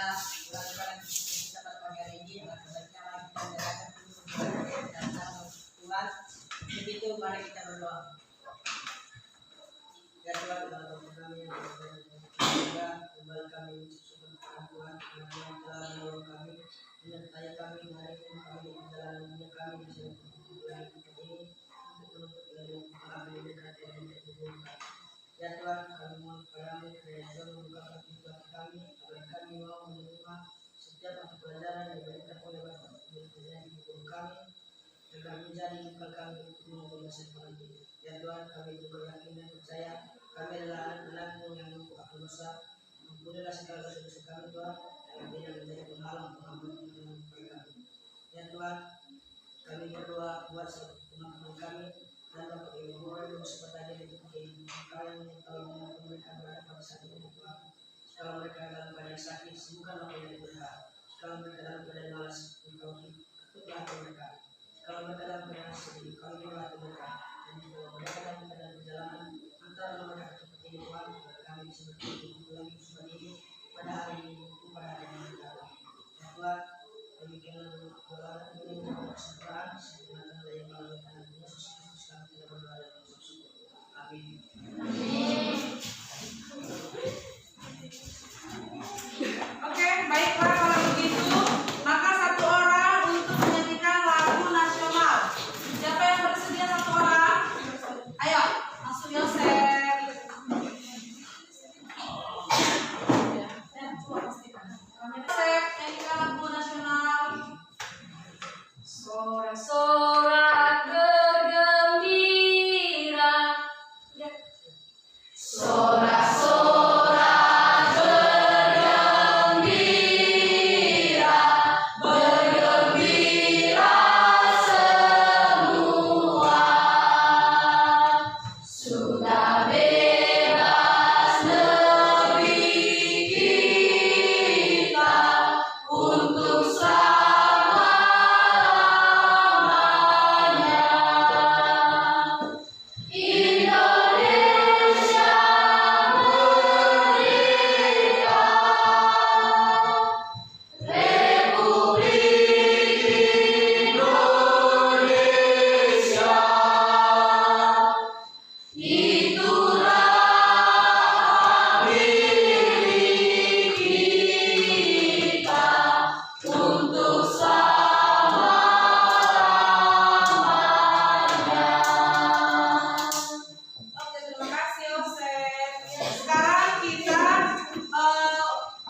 melakukan kita pada pagi hari ini, sebaiknya kita menjalankan dan Tuhan. Begitu, mari kita berdoa. Ya Tuhan, dalam kami yang berdoa, kembali kami Tuhan yang telah menolong kami, menyertai kami hari ini, kami di dalam dunia kami bisa bulan ini untuk menuntut ilmu kami dekat dengan Tuhan. Ya Tuhan, kami mohon kepadamu supaya Tuhan membukakan pintu hati kami agar kami mau menerima setiap pelajaran yang diberikan oleh Bapak di guru kami agar menjadi bekal kami untuk menunggu masa depan ini. Ya Tuhan, kami juga yakin dan percaya kami adalah anak-anak-Mu yang mampu akan dosa. Ampunilah segala dosa-dosa kami Tuhan, yang tidak menjadi penghalang pengampunan kami. Ya Tuhan, kami berdoa buat teman-teman kami dan Bapak Ibu guru yang sempat hadir di kalian yang telah mereka berada pada saat ini Tuhan. Sekarang mereka dalam keadaan sakit, sembuhkanlah mereka. Sekarang mereka dalam keadaan malas, Engkau tutuplah mereka. Kalau mereka dalam keadaan sedih, Kau hiburlah mereka. Dan kalau mereka dalam keadaan perjalanan antara mereka seperti ini Tuhan, kami bisa berkumpul lagi seperti ini pada hari ini, pada hari ini ya Tuhan. Demikianlah doa ini untuk kesempatan sebenarnya yang melalui tangan Yesus Kristus kami telah berdoa dan bersyukur. Amin. Oke, baiklah kalau begitu, maka satu orang untuk menyanyikan lagu nasional. Siapa yang bersedia satu orang? Ayo, langsung Yosef. Yosef, nyanyikan lagu nasional. Sorak-sorak bergembira, sorak-sorak bergembira, bergembira semua. Sudah bebas negeri kita untuk Indonesia merdeka, Republik Indonesia, itulah milik kita untuk Oke, terima kasih Yosef. Sekarang kita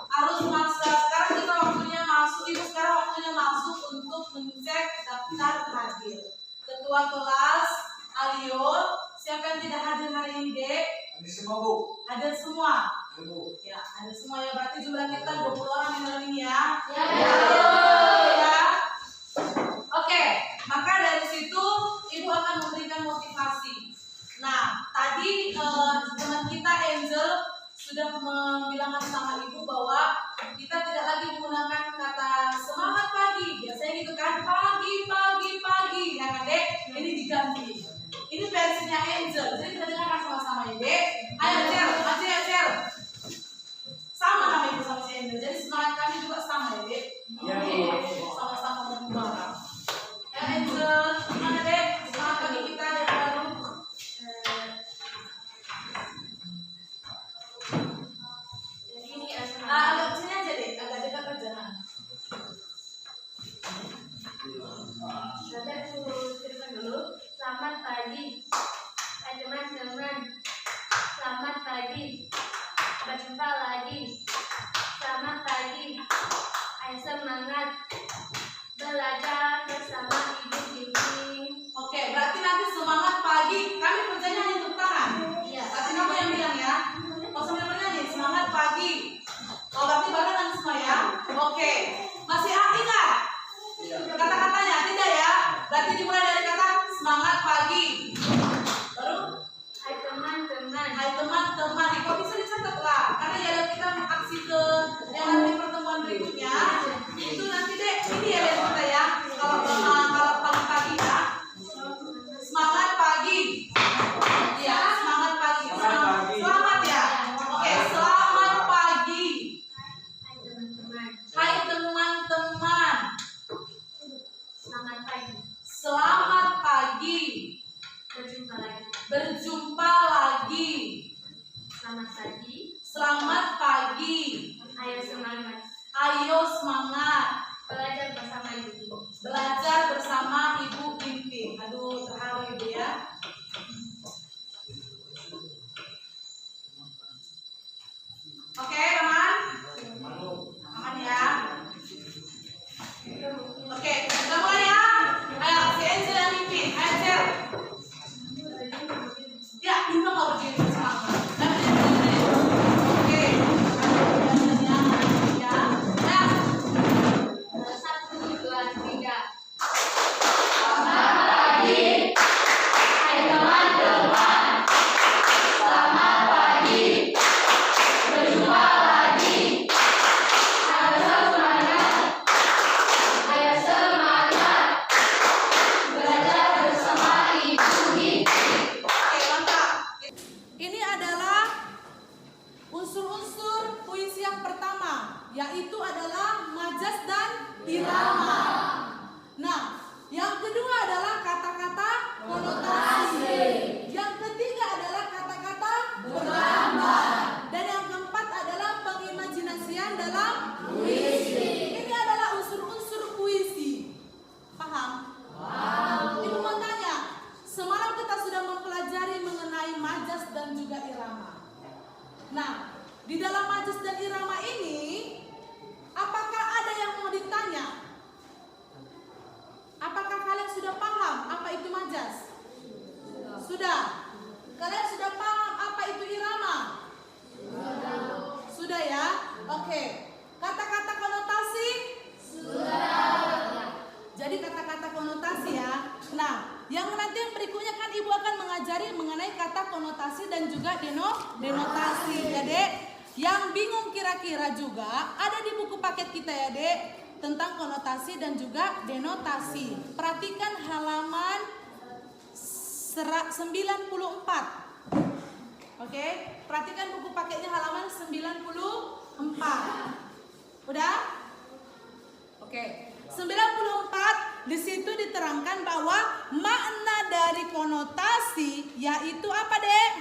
harus masuk. Sekarang kita waktunya masuk. Ibu sekarang waktunya masuk untuk mencek daftar hadir. Ketua kelas Alio, siapa yang tidak hadir hari ini, Dek? Hadir semua Bu. Hadir semua. Bu. Ya, hadir semua ya. Berarti jumlah kita 20 orang di dalam ini ya. Ya. Ya. Oke, maka dari situ Ibu akan memberikan motivasi. Nah, tadi teman kita Angel sudah membilangkan sama Ibu bahwa kita tidak lagi menggunakan kata semangat pagi. Biasanya gitu kan, pagi, pagi, pagi. Ya kan, Dek? Ini diganti. Ini versinya Angel. Jadi kita dengarkan sama-sama ya, Dek. Ayo, Angel. Maju ya, Angel. Sama nama Ibu sama si Angel. Jadi semangat kami juga sama ya, Dek. Iya, Bu. Sama-sama mengembangkan. Ya, Angel. Mana, Dek? Semangat pagi kita yang baru. Ini asal Agak sini aja deh, agak dekat aja. Nanti aku ceritakan dulu. Selamat pagi, teman-teman. Selamat pagi, berjumpa lagi. Selamat pagi, ayo semangat belajar bersama Ibu Bimbing. Oke, berarti nanti semangat pagi. Kami kerjanya hanya tepuk tangan. Iya. Tapi kamu yang bilang ya. Oh, sambil bernyanyi semangat pagi. Oh, berarti barengan semua ya. Oke. Masih ingat kata-katanya? Tidak ya. Berarti dimulai dari kata semangat pagi. Baru Hai teman-teman. hai teman-teman. Kok bisa dicatat lah? Karena ya kita aksi ke yang nanti pertemuan berikutnya. Itu nanti deh. Ini ya dari kita ya. Ayo semangat. Belajar bersama ibu. Belajar bersama Ibu Ginting. Aduh, terharu Ibu ya. Oke, aman? Aman ya? Oke, kita mulai ya. Ayo, si Angel yang mimpin. Ayo, Angel. Ya, Bunda mau berdiri bersama. Oke. Ya. Ya. 1, 2, 3. Oke, mantap. Ini adalah unsur-unsur puisi yang pertama, yaitu adalah majas dan irama. Nah, yang kedua adalah kata-kata konotasi. Yang ketiga adalah kata-kata bergambar. Dan yang keempat adalah pengimajinasian dalam puisi. Ini adalah unsur-unsur puisi. Paham? Ibu mau tanya, semalam kita sudah mempelajari mengenai majas dan juga irama. Nah, di dalam majas dan irama ini, apakah ada yang mau ditanya? Apakah kalian sudah paham apa itu majas? Sudah. Kalian sudah paham apa itu irama? Sudah ya? Oke. Kata-kata konotasi? Jadi kata-kata konotasi ya. Nah, yang nanti yang berikutnya kan Ibu akan mengajari mengenai kata konotasi dan juga denotasi ya Dek. Yang bingung kira-kira juga ada di buku paket kita ya Dek, tentang konotasi dan juga denotasi. Perhatikan halaman 94. Oke, perhatikan buku paketnya halaman 94. Udah? Oke. 94 di situ diterangkan bahwa makna dari konotasi yaitu apa, Dek?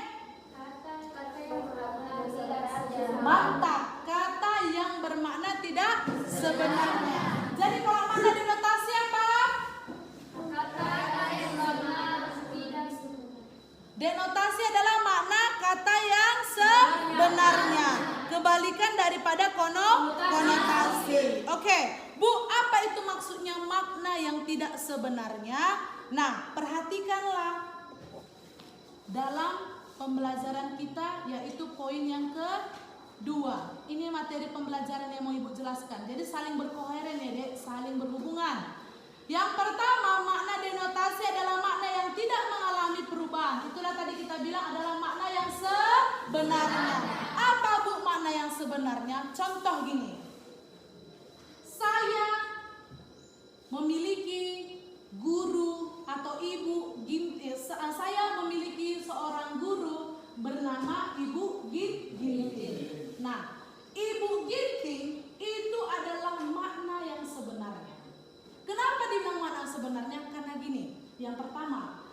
Kata-kata yang bermakna tidak sebenarnya. Mantap, kata yang bermakna tidak sebenarnya. Jadi kalau makna denotasi apa? Kata-kata yang bermakna tidak sebenarnya. Denotasi adalah makna kata yang sebenarnya. Kebalikan daripada konotasi. Oke, Bu, apa itu maksudnya makna yang tidak sebenarnya? Nah, perhatikanlah dalam pembelajaran kita, yaitu poin yang kedua. Ini materi pembelajaran yang mau Ibu jelaskan. Jadi saling berkoheren ya Dek, saling berhubungan. Yang pertama, makna denotasi adalah makna yang tidak mengalami perubahan. Itulah tadi kita bilang adalah makna yang sebenarnya. Apa Bu makna yang sebenarnya? Contoh gini. Saya memiliki guru atau ibu, saya memiliki seorang guru bernama Ibu Ginting. Nah, Ibu Ginting itu adalah makna yang sebenarnya. Kenapa dibilang makna sebenarnya? Karena gini, yang pertama,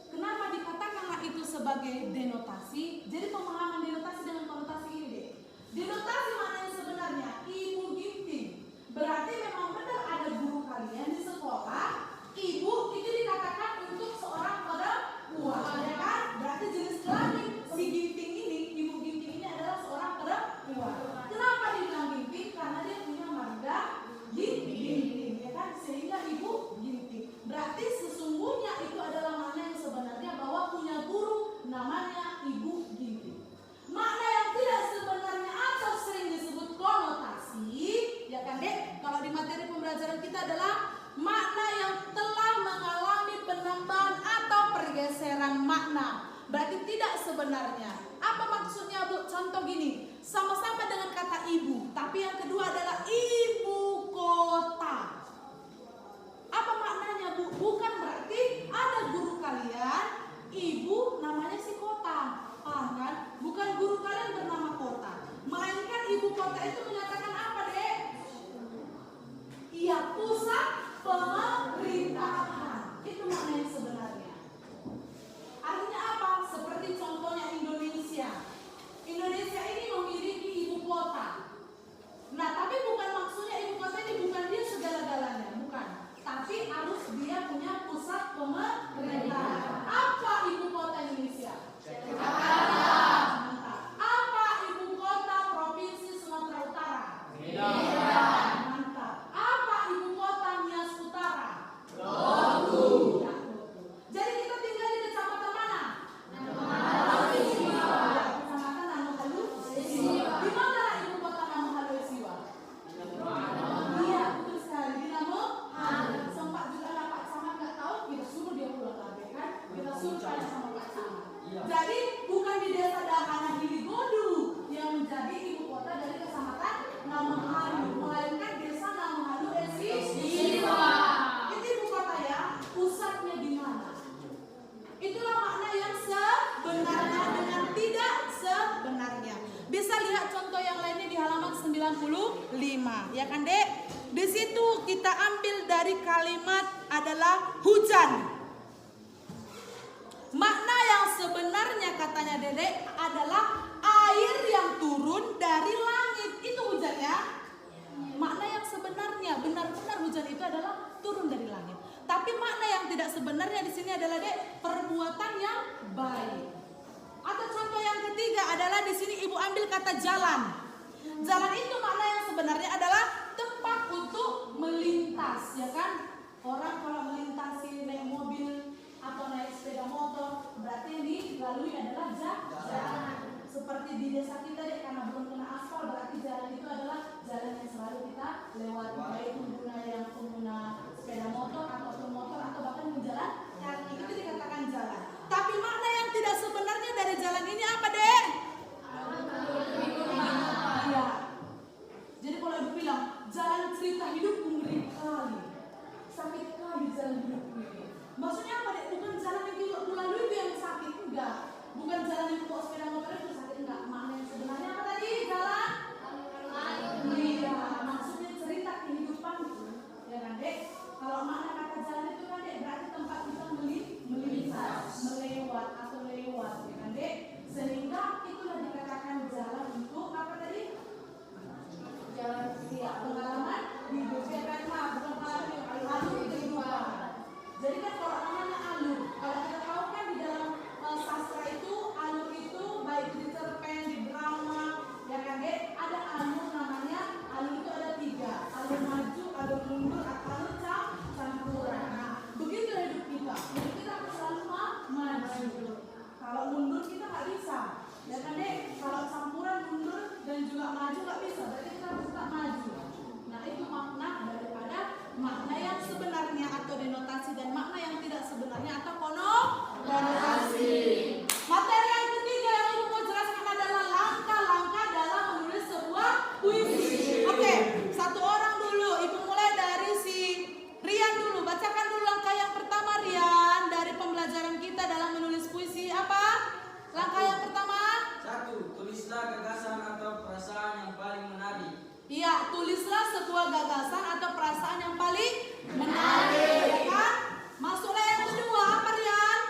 kenapa dikatakanlah itu sebagai denotasi? Jadi pemahaman denotasi dengan konotasi ini deh. Denotasi makna yang sebenarnya, Ibu Ginting. Berarti memang benar ada guru kalian di sekolah, ibu itu dikatakan untuk seorang perempuan, ya kan? Berarti jenis kelamin si Ginting ini, Ibu Ginting ini adalah seorang perempuan. Kenapa dibilang Ginting? Karena dia punya marga Ginting, ya kan? Sehingga Ibu Ginting. Berarti sesungguhnya itu adalah makna yang sebenarnya bahwa punya guru namanya Ibu Ginting. Makna yang tidak sebenarnya atau sering disebut konotasi, ya kan Dek? Kalau di materi pembelajaran kita adalah makna yang telah mengalami penambahan atau pergeseran makna. Berarti tidak sebenarnya. Apa maksudnya Bu? Contoh gini, sama-sama dengan kata ibu, tapi yang kedua adalah ibu kota. Apa maknanya Bu? Bukan berarti ada guru kalian, ibu namanya si kota. Kan? Bukan guru kalian bernama kota. Melainkan ibu kota itu menyatakan apa Dek? Ia pusat pemerintahan. Itu makna yang sebenarnya. Artinya apa? Seperti contohnya Indonesia. Indonesia ini memiliki ibu kota. Nah, tapi bukan kan Dek? Di situ kita ambil dari kalimat adalah hujan. Makna yang sebenarnya katanya Dedek adalah air yang turun dari langit. Itu hujan ya. Makna yang sebenarnya benar-benar hujan itu adalah turun dari langit. Tapi makna yang tidak sebenarnya di sini adalah Dek, perbuatan yang baik. Atau contoh yang ketiga adalah di sini Ibu ambil kata jalan. Jalan itu makna yang sebenarnya adalah tempat untuk melintas, ya kan? Orang kalau melintasi naik mobil atau naik sepeda motor, berarti yang dilalui adalah jalan. Seperti di desa kita Dek, karena belum kena aspal, berarti jalan itu adalah jalan yang selalu kita lewati, baik pengguna sepeda motor ataupun motor atau bahkan jalan kaki, itu dikatakan jalan. Tapi makna yang tidak sebenarnya dari jalan ini apa Dek? Iya. Jadi kalau Ibu bilang jalan cerita hidupku ngeri kali, sakit kali jalan hidupku ini. Maksudnya apa Dek? Bukan jalan yang aku lalui itu yang sakit, enggak. Bukan jalan yang bawa sepeda motor itu sakit, enggak. Makna yang sebenarnya apa tadi? Jalan? Iya. Maksudnya cerita kehidupan, ya kan Dek? Kalau makna kata jalan itu kan Dek, berarti tempat kita melintas, melewat atau lewat, ya kan Dek? Sehingga itulah dikatakan jalan untuk apa tadi? Jalan siap pengalaman hidup, ya kan? Bukan pengalaman, alur kehidupan. Jadi kan kalau namanya alur, kalau kita tahu kan di dalam sastra itu alur itu baik di cerpen, di drama, ya kan Dek? Ada alur namanya, alur itu ada 3, alur maju, alur mundur, atau alur campuran. Nah, begitulah hidup kita. Hidup kita harus selalu maju. Kalau mundur kita nggak bisa, ya kan Dek? Kalau campuran mundur dan juga maju nggak bisa, berarti kita harus tetap maju. Nah itu makna daripada makna yang sebenarnya atau denotasi dan makna yang tidak sebenarnya atau konotasi. Materi yang ketiga yang Ibu mau jelaskan adalah langkah-langkah dalam menulis sebuah puisi. Oke, satu orang dulu. Ibu mulai dari si Rian dulu. Bacakan dulu langkah yang pertama Rian dari pembelajaran kita dalam menulis puisi. Apa? Langkah yang pertama? 1. Tulislah gagasan atau perasaan yang paling menarik. Iya, tulislah sebuah gagasan atau perasaan yang paling menarik, ya kan? Masuklah yang kedua, apa Rian?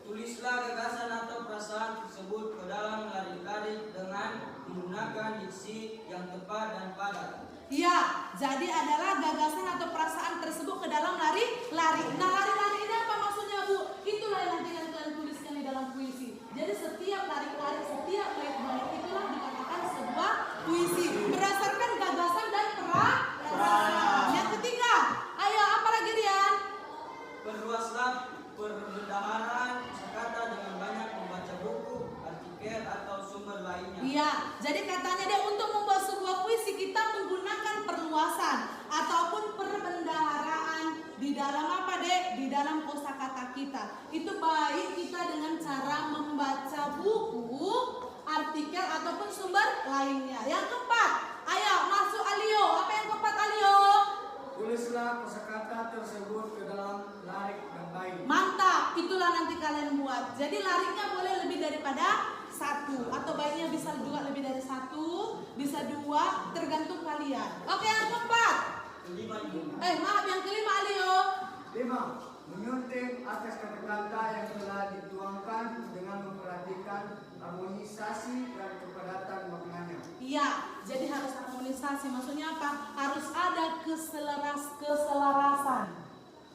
Tulislah gagasan atau perasaan tersebut ke dalam larik-larik dengan menggunakan diksi yang tepat dan padat. Iya, jadi adalah gagasan atau perasaan tersebut ke dalam lari-lari. Nah, lari-lari ini apa maksudnya Bu? Itulah yang nanti kalian tuliskan di dalam puisi. Jadi setiap lari-lari, setiap bait-bait itulah dikatakan sebuah puisi berdasarkan gagasan dan perasaan. Yang ketiga, ayo apa lagi Rian? Perluaslah perbendaharaan kata dengan banyak membaca buku, artikel atau sumber lainnya. Iya, jadi katanya dia untuk membuat sebuah puisi kita menggunakan perluasan ataupun perbendaharaan di dalam apa Dek? Di dalam kosakata kita. Itu baik kita dengan cara membaca buku, artikel ataupun sumber lainnya. Yang keempat, ayo masuk Alio. Apa yang keempat Alio? Tulislah kosakata tersebut ke dalam larik dan bait. Mantap, itulah nanti kalian buat. Jadi lariknya boleh lebih daripada 1 atau baiknya bisa juga lebih dari 1, bisa 2, tergantung kalian. Oke, yang keempat. Maaf, yang kelima Alio. 5. Menyunting atas kata-kata yang telah dituangkan dengan memperhatikan harmonisasi dan kepadatan maknanya. Iya, jadi harus harmonisasi. Maksudnya apa? Harus ada keselarasan.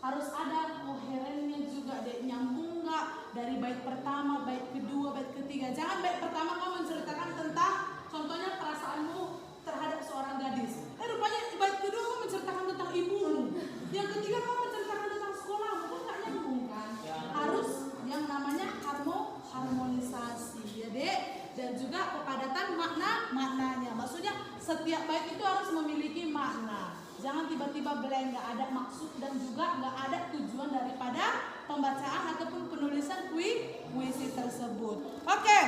Harus ada koherennya juga, Dek. Nyambung nggak dari bait pertama, bait kedua, bait ketiga. Jangan bait pertama kamu menceritakan tentang contohnya perasaanmu terhadap seorang gadis. Rupanya bait kedua kamu menceritakan tentang ibumu. Yang ketiga kamu menceritakan tentang sekolahmu. Kan nggak nyambung kan? Harus yang namanya harmonisasi, ya Dek. Dan juga kepadatan maknanya. Maksudnya setiap bait itu harus memiliki makna. Jangan tiba-tiba blank, nggak ada maksud dan juga nggak ada tujuan daripada pembacaan ataupun penulisan puisi tersebut. Oke,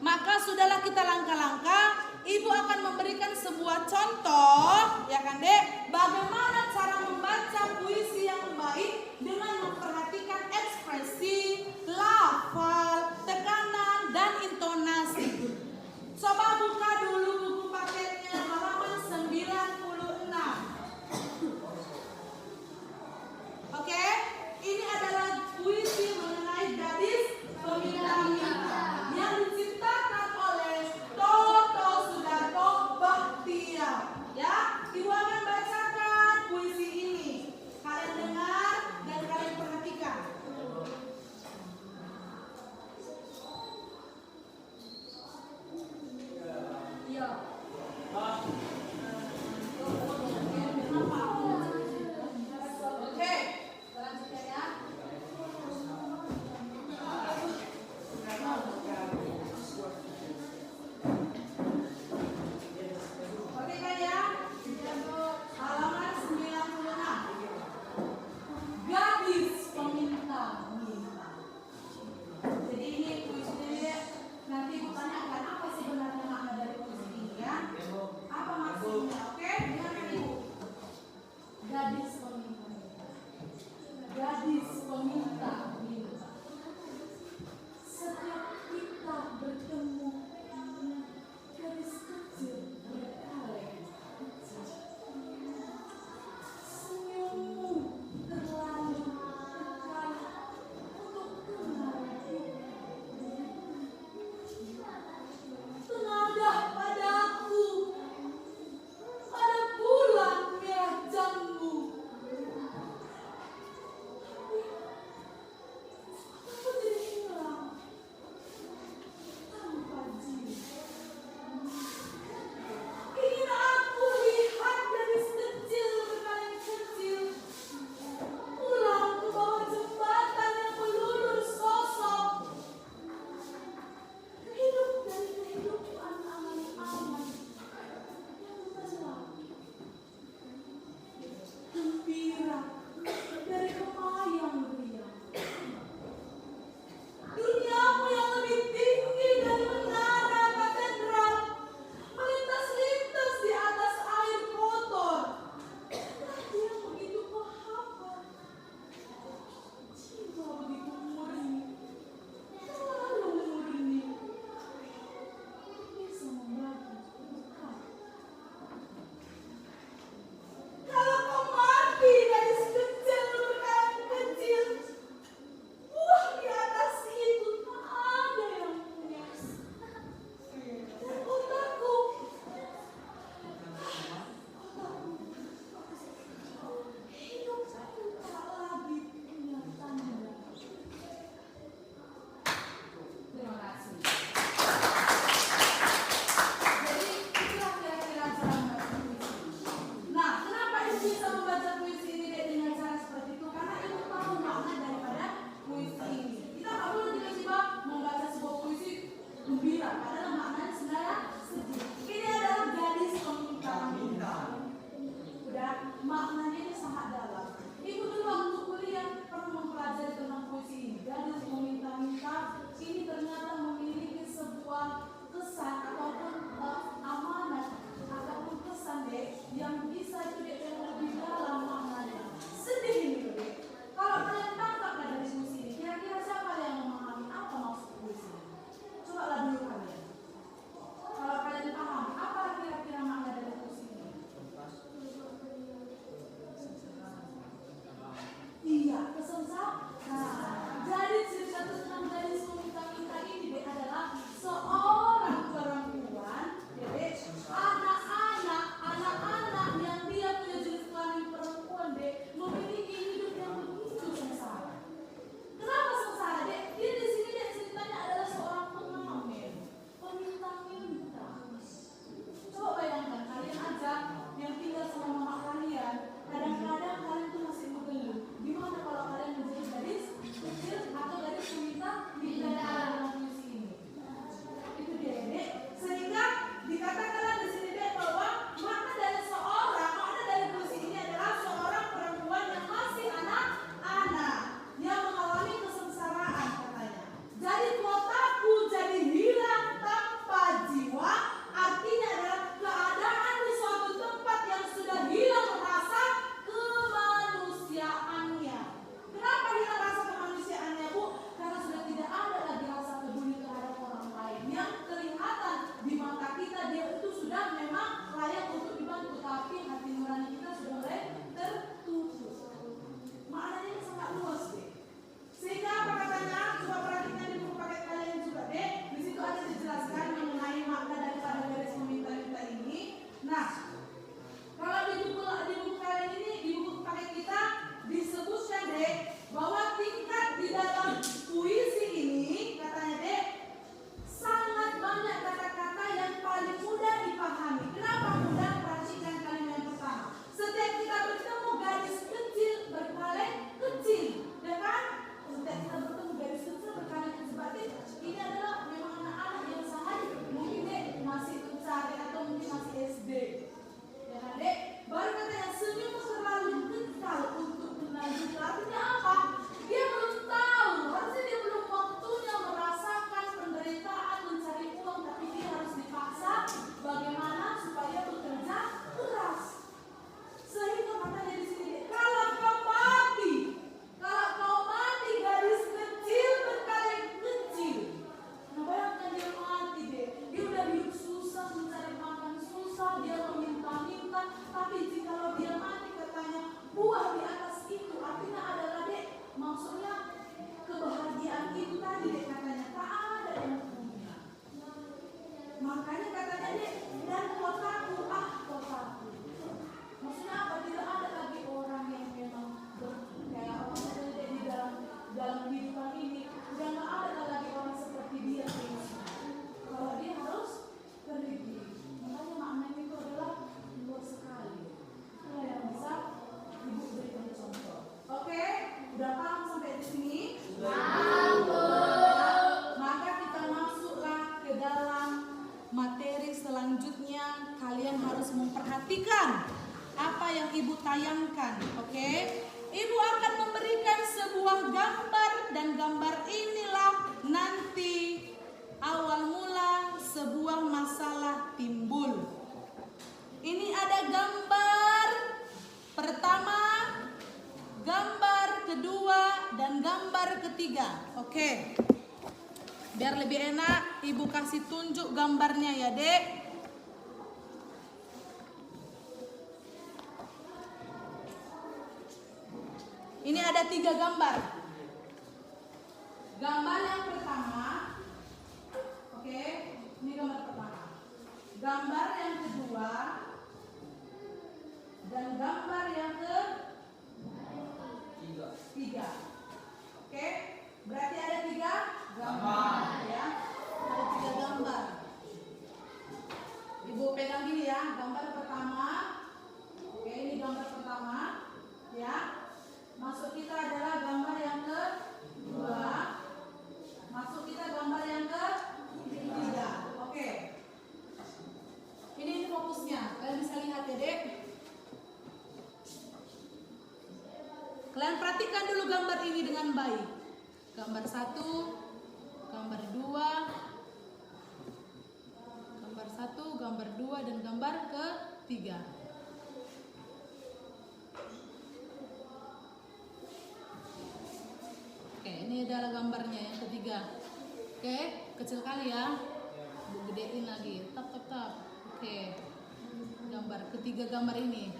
maka sudahlah kita langkah-langkah. Ibu akan memberikan sebuah contoh, ya kan Dek? Bagaimana cara membaca puisi yang baik dengan memperhatikan ekspresi, lafal, tekanan, dan intonasi. Coba buka dulu buku paketnya halaman 95. Ibu tayangkan. Oke. Ibu akan memberikan sebuah gambar dan gambar inilah nanti awal mula sebuah masalah timbul. Ini ada gambar pertama, gambar kedua, dan gambar ketiga. Oke. Biar lebih enak, Ibu kasih tunjuk gambarnya ya, Dek. Ini ada 3 gambar. Gambar yang pertama, oke, ini gambar pertama. Gambar yang kedua, dan gambar yang ketiga. Oke, berarti ada 3 gambar ya. Ada 3 gambar. Ibu pegang gini ya, gambar pertama. Oke, ini gambar pertama ya. Masuk kita adalah gambar yang kedua. Masuk kita gambar yang ketiga. Oke. Ini fokusnya. Kalian bisa lihat ya, Dek. Kalian perhatikan dulu gambar ini dengan baik. Gambar 1, gambar 2, gambar 1, gambar 2, dan gambar ketiga. Oke, ini adalah gambarnya yang ketiga. Oke, kecil kali ya. Bu gedein lagi. Tap. Oke. Gambar ketiga, gambar ini.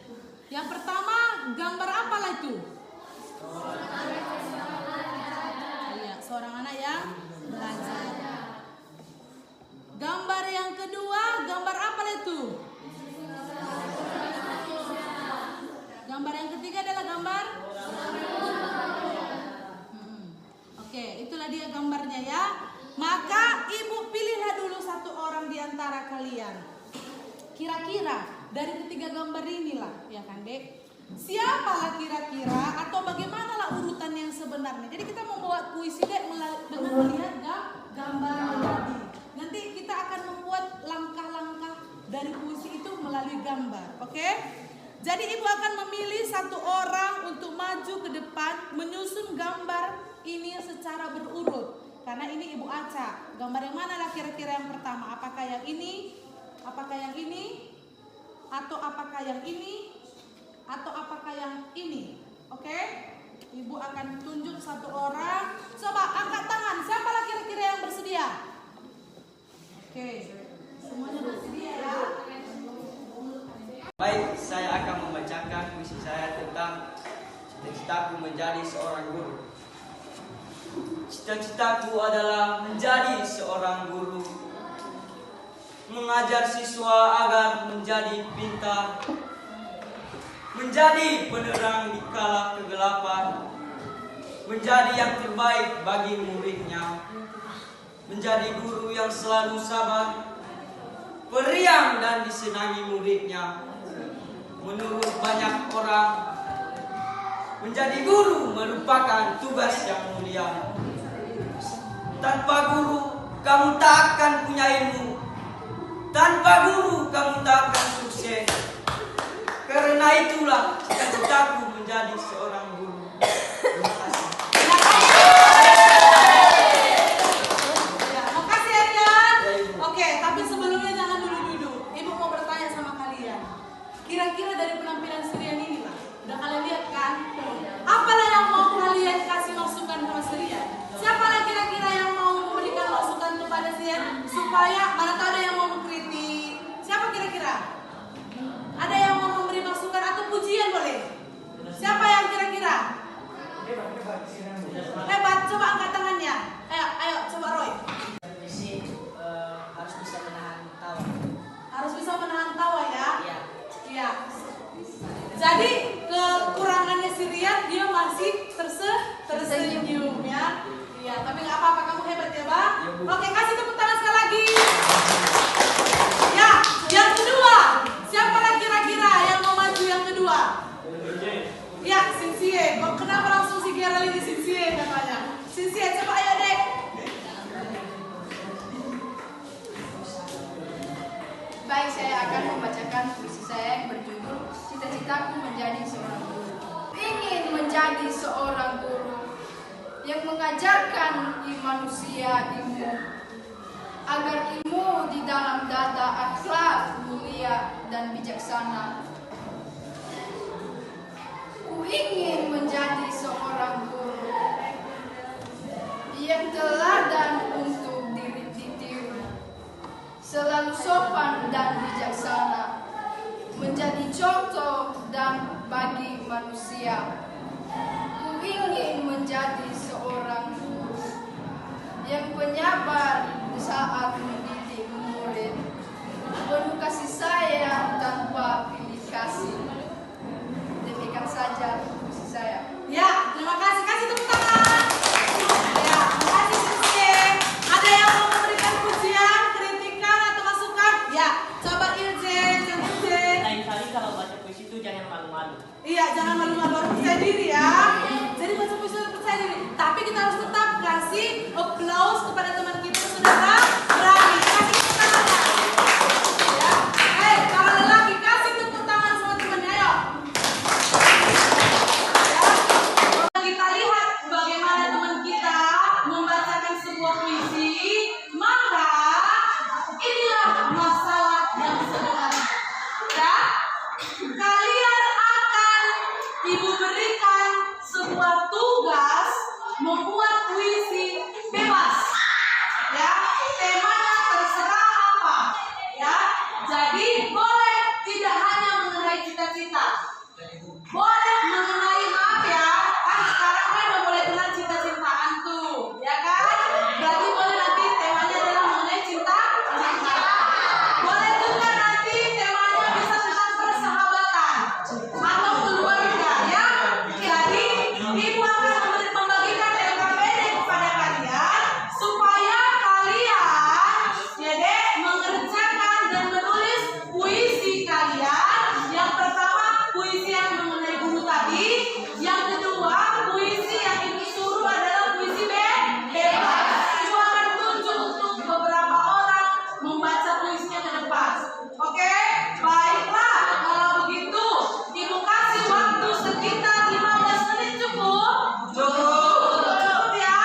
Yang pertama, gambar apalah itu? Iya, seorang anak yang belajar. Gambar yang kedua, gambar apalah itu? Gambar yang ketiga adalah gambar. Oke, itulah dia gambarnya ya. Maka Ibu pilihlah dulu satu orang di antara kalian. Kira-kira dari ketiga gambar inilah, ya kan, Dek? Siapalah kira-kira atau bagaimanalah urutan yang sebenarnya. Jadi kita membuat puisi, Dek, dengan melihat gambar tadi. Nanti kita akan membuat langkah-langkah dari puisi itu melalui gambar. Oke? Jadi Ibu akan memilih satu orang untuk maju ke depan menyusun gambar ini secara berurut. Karena ini Ibu acak. Gambar yang mana lah kira-kira yang pertama? Apakah yang ini? Apakah yang ini? Atau apakah yang ini? Atau apakah yang ini? Oke? Ibu akan tunjuk satu orang. Coba angkat tangan. Siapalah kira-kira yang bersedia? Oke. Semuanya bersedia ya. Baik, saya akan membacakan puisi saya tentang cita-citaku menjadi seorang guru. Cita-citaku adalah menjadi seorang guru, mengajar siswa agar menjadi pintar, menjadi penerang di kala kegelapan, menjadi yang terbaik bagi muridnya, menjadi guru yang selalu sabar, periang dan disenangi muridnya. Menurut banyak orang, menjadi guru merupakan tugas yang mulia. Tanpa guru, kamu tak akan punya ilmu. Tanpa guru, kamu tak akan sukses. Karena itulah cita-citaku menjadi seorang guru. Terima kasih. Ya, makasih ya, Rian. Oke, tapi sebelumnya jangan duduk-duduk. Ibu mau bertanya sama kalian. Kira-kira dari penampilan Rian ini lah, udah kalian lihat kan? Apalah yang mau kalian kasih masukan kepada Rian? Siapalah kira-kira yang mau memberikan masukan kepada Rian supaya mana tahu ada yang mau mengkritik? Siapa kira-kira? Ada yang mau memberi masukan atau pujian boleh? Siapa yang kira-kira? Hebat, coba angkat tangannya. Ayo, coba Roy. Harus bisa menahan tawa. Harus bisa menahan tawa ya. Iya. Iya. Jadi kekurangannya si Rian, dia masih tersenyum ya. Iya, tapi nggak apa-apa, kamu hebat ya, Bang. Oke, kasih tepuk tangan sekali lagi. Ya, yang kedua. Siapa lagi kira-kira yang mau maju yang kedua? Ya, Sinsie. Kok kenapa langsung si Gerald ini Sinsie katanya? Sinsie, coba ayo, Dek. Baik, saya akan membacakan puisi saya yang berjudul Cita cita-citaku menjadi seorang guru. Ingin menjadi seorang guru yang mengajarkan manusia ilmu, agar ilmu di dalam data akhlak mulia dan bijaksana. Ku ingin menjadi seorang guru yang teladan untuk diri ditiru, selalu sopan dan bijaksana, menjadi contoh dan bagi manusia. Ku ingin menjadi seorang guru yang penyabar saat mendidik murid, penuh kasih sayang tanpa pilih kasih. Demikian saja puisi saya. Ya, terima kasih. Kasih tepuk tangan. Ya, terima kasih Sisi. Ada yang mau memberikan pujian, kritikan atau masukan? Ya, coba Iljen. Lain kali kalau baca puisi itu jangan malu-malu. Iya, jangan malu-malu, harus percaya diri ya. Jadi baca puisi harus percaya diri. Tapi kita harus tetap kasih applause kepada teman kita yang sudah berani. Kasih tepuk tangan. Ya, kalau lelaki kasih tepuk tangan sama temannya, ayo. Ya. Kita lihat bagaimana teman kita membacakan sebuah puisi, maka inilah masalah yang sebenarnya. Ya, kalian akan Ibu berikan sebuah tugas membuat puisi bebas. Ya, temanya terserah apa. Ya, jadi boleh tidak hanya mengenai cita-cita. Boleh mengenai, maaf ya, kan sekarang kan udah boleh kenal cita-citaan tuh, ya kan? Berarti boleh nanti temanya adalah mengenai cinta. Boleh juga nanti temanya bisa tentang persahabatan atau keluarga, ya. Jadi Ibu akan membagikan LKPD kepada kalian supaya kalian jadi mengerjakan dan menulis puisi kalian. Yang pertama puisi yang mengenai guru tadi, yang kedua puisi yang Ibu suruh adalah puisi bebas. Ibu akan tunjuk untuk beberapa orang membaca puisinya ke depan. Oke, baiklah. Kalau begitu Ibu kasih waktu sekitar 15 menit cukup? Cukup ya.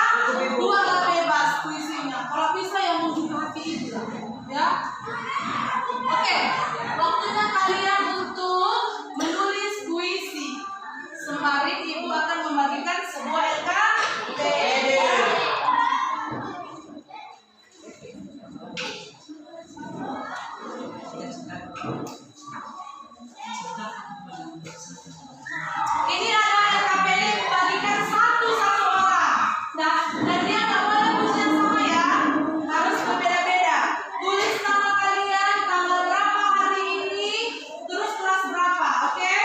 Buatlah bebas puisinya. Kalau bisa yang membuka hati Ibu, ya. Oke, waktunya kalian untuk menulis puisi. Sembari Ibu akan membagikan sebuah LKPD. Ini ada LKPD dibagikan satu-satu orang. Nah, dan dia nggak boleh puisi yang sama ya, harus berbeda-beda. Tulis nama kalian, tanggal berapa hari ini, terus kelas berapa, oke?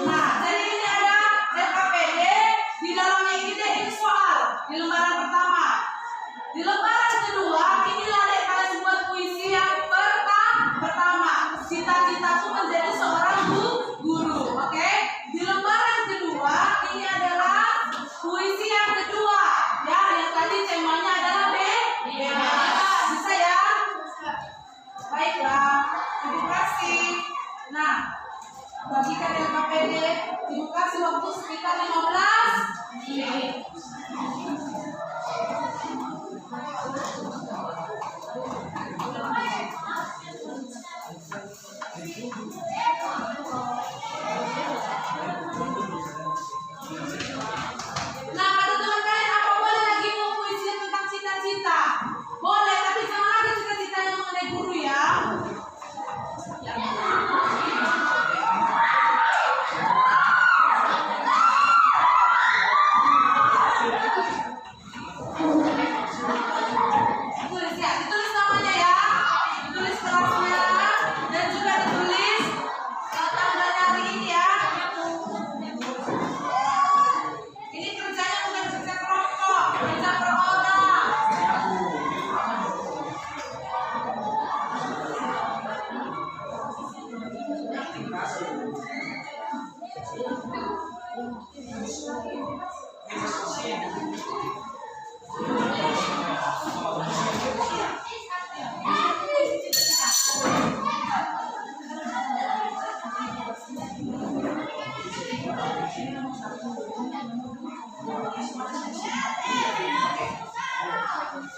Nah, jadi ini ada LKPD, di dalamnya ini soal di lembaran pertama. Di lembaran kedua, inilah dek kalian buat puisi yang pertama. Cita-citaku menjadi seorang guru, oke? Di lembaran kedua, ini adalah puisi yang kedua, ya, yang tadi temanya adalah bebas. Bisa ya? Baiklah, terima kasih. Nah, bagikan LKPD, terima kasih waktu sekitar 15 menit. Nah, kata teman kalian, apa boleh lagi mau puisi tentang cita-cita? Boleh, tapi jangan lagi cita-cita yang mengenai guru ya.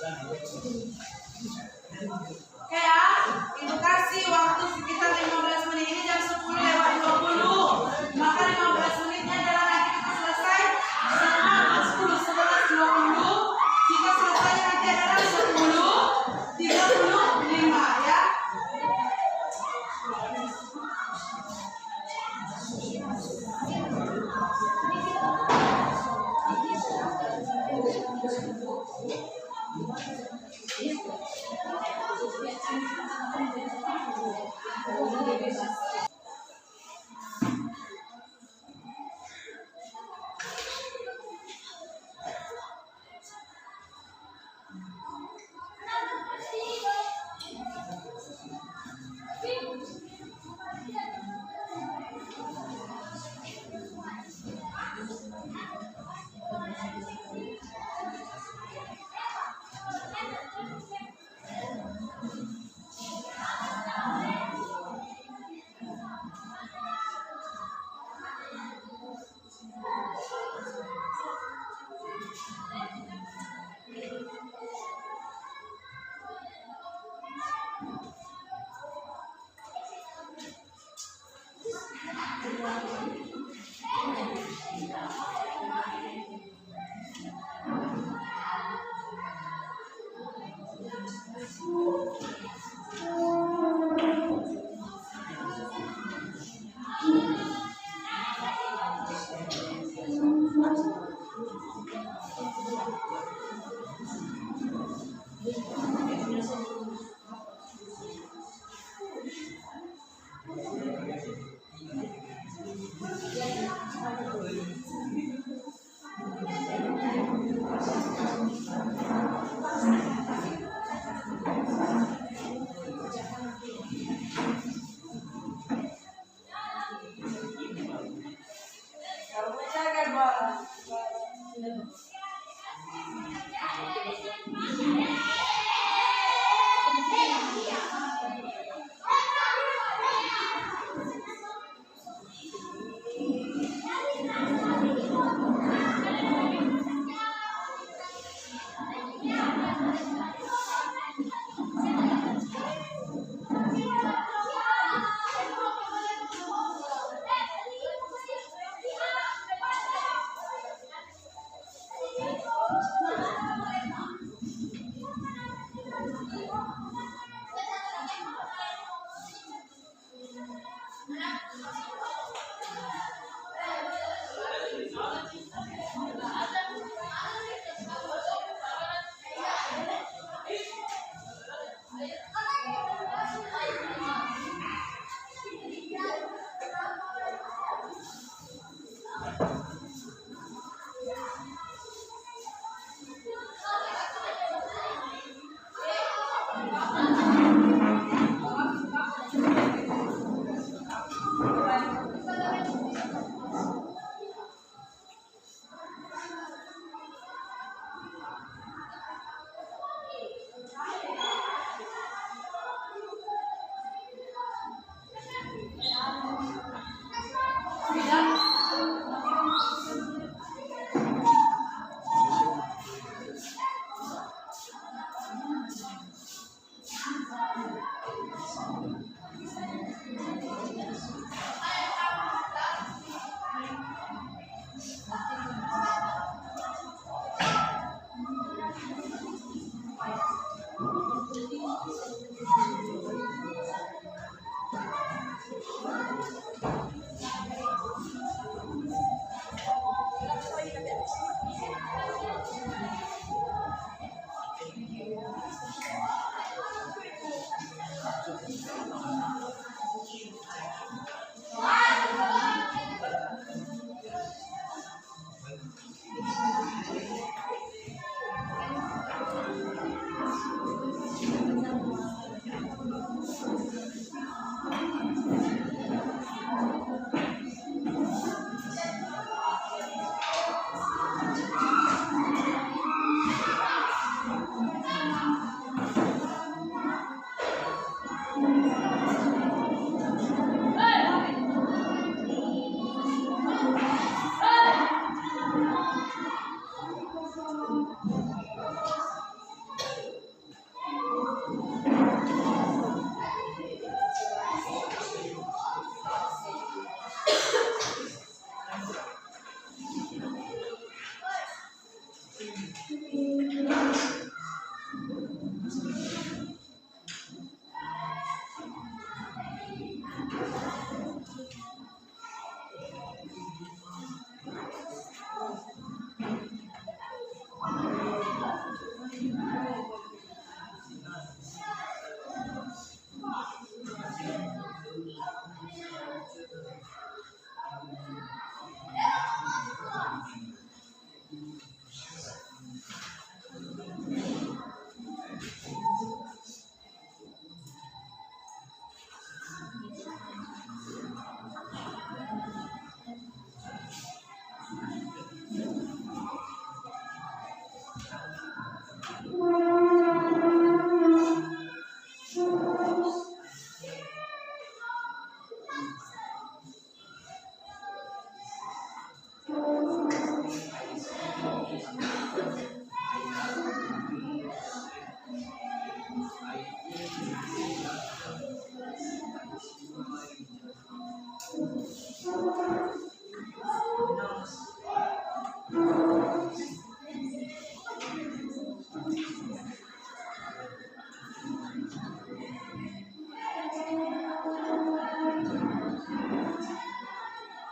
Oke ya, Ibu kasih waktu sekitar 15 menit. Ini jam 10:20. Maka 15 menitnya adalah nanti kita selesai setengah 11:20. Jika selesai nanti adalah 10:35 ya.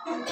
Udah